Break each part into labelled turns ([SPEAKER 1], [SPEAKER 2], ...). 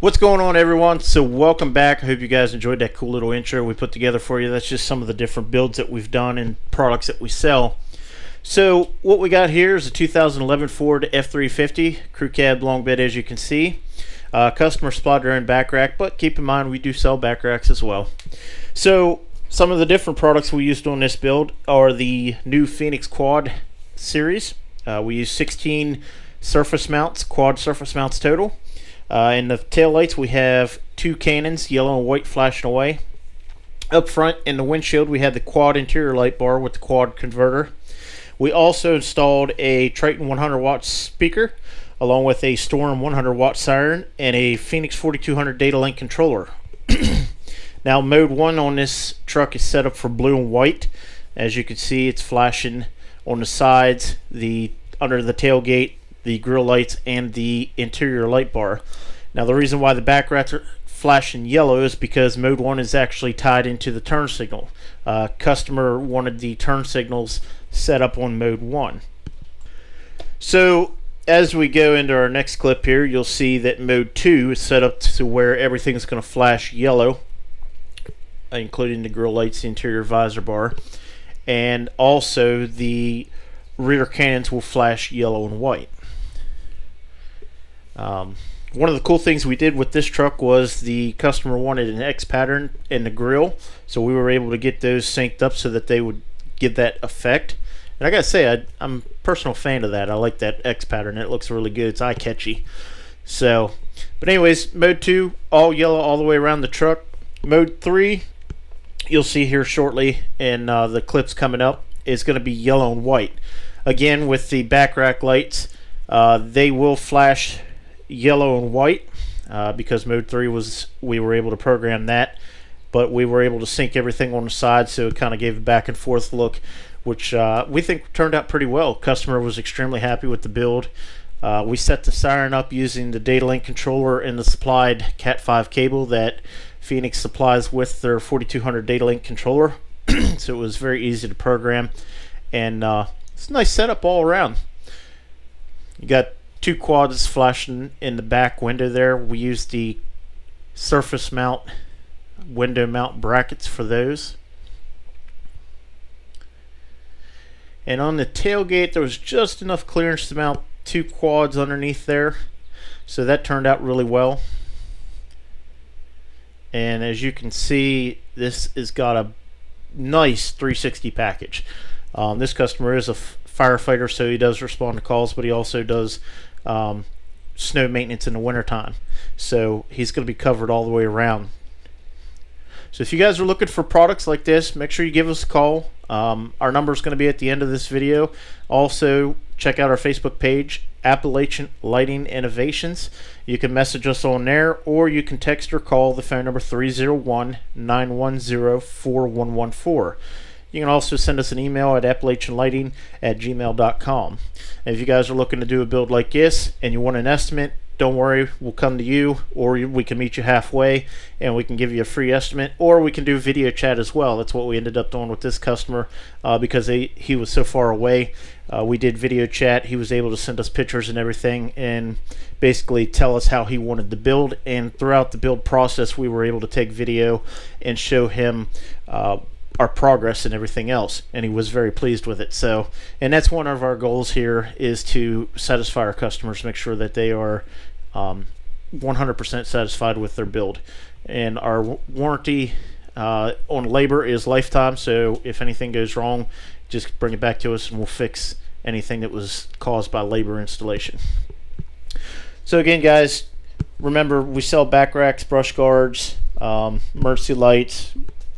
[SPEAKER 1] What's going on, everyone? So welcome back. I hope you guys enjoyed that cool little intro we put together for you. That's just some of the different builds that we've done and products that we sell. So what we got here is a 2011 Ford F350 crew cab long bed, as you can see. Customer supplied their own back rack, but keep in mind we do sell back racks as well. So some of the different products we used on this build are the new Feniex Quad series. We use 16 surface mounts, quad surface mounts total. In the tail lights, we have two cannons, yellow and white, flashing away. Up front in the windshield, we had the quad interior light bar with the quad converter. We also installed a Triton 100 watt speaker, along with a Storm 100 watt siren and a Feniex 4200 data link controller. Now, mode 1 on this truck is set up for blue and white. As you can see, it's flashing on the sides, under the tailgate, the grill lights, and the interior light bar. Now, the reason why the back racks are flashing yellow is because mode 1 is actually tied into the turn signal. Customer wanted the turn signals set up on mode 1. So as we go into our next clip here, you'll see that mode 2 is set up to where everything's going to flash yellow, including the grill lights, the interior visor bar, and also the rear cannons will flash yellow and white. One of the cool things we did with this truck was the customer wanted an X pattern in the grill, so we were able to get those synced up so that they would give that effect. And I gotta say, I'm a personal fan of that. I like that X pattern. It looks really good. It's eye-catchy. So, but anyways, mode 2, all yellow all the way around the truck. Mode 3, you'll see here shortly in the clips coming up, is going to be yellow and white. Again, with the back rack lights, they will flash yellow and white because mode 3 we were able to program that, but we were able to sync everything on the side, so it kind of gave a back and forth look, which we think turned out pretty well. Customer was extremely happy with the build. We set the siren up using the data link controller and the supplied Cat 5 cable that Feniex supplies with their 4200 data link controller. So it was very easy to program, and it's a nice setup all around. You got two quads flashing in the back window there. We used the surface mount window mount brackets for those. And on the tailgate, there was just enough clearance to mount two quads underneath there, so that turned out really well. And as you can see, this has got a nice 360 package. This customer is a firefighter, so he does respond to calls, but he also does snow maintenance in the wintertime, so he's going to be covered all the way around. So if you guys are looking for products like this, make sure you give us a call. Our number is going to be at the end of this video. Also, check out our Facebook page, Appalachian Lighting Innovations. You can message us on there, or you can text or call the phone number 301-910-4114. You can also send us an email at appalachianlighting@gmail.com. And if you guys are looking to do a build like this and you want an estimate, don't worry, we'll come to you, or we can meet you halfway and we can give you a free estimate, or we can do video chat as well. That's what we ended up doing with this customer because he was so far away. We did video chat. He was able to send us pictures and everything and basically tell us how he wanted to build, and throughout the build process we were able to take video and show him our progress and everything else, and he was very pleased with it. So, and that's one of our goals here, is to satisfy our customers, make sure that they are 100% satisfied with their build. And our warranty on labor is lifetime, so if anything goes wrong, just bring it back to us and we'll fix anything that was caused by labor installation. So again, guys, remember, we sell back racks, brush guards, emergency lights,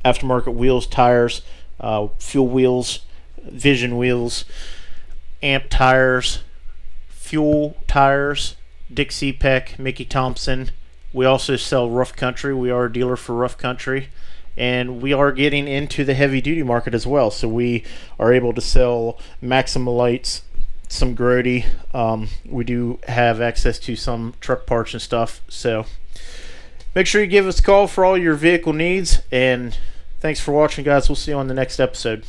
[SPEAKER 1] aftermarket wheels, tires, fuel wheels, vision wheels, amp tires, fuel tires, Dixie Peck, Mickey Thompson. We also sell rough country. We are a dealer for rough country, and we are getting into the heavy duty market as well. So we are able to sell Maxima lights, some Grody. We do have access to some truck parts and stuff. So make sure you give us a call for all your vehicle needs, and thanks for watching, guys. We'll see you on the next episode.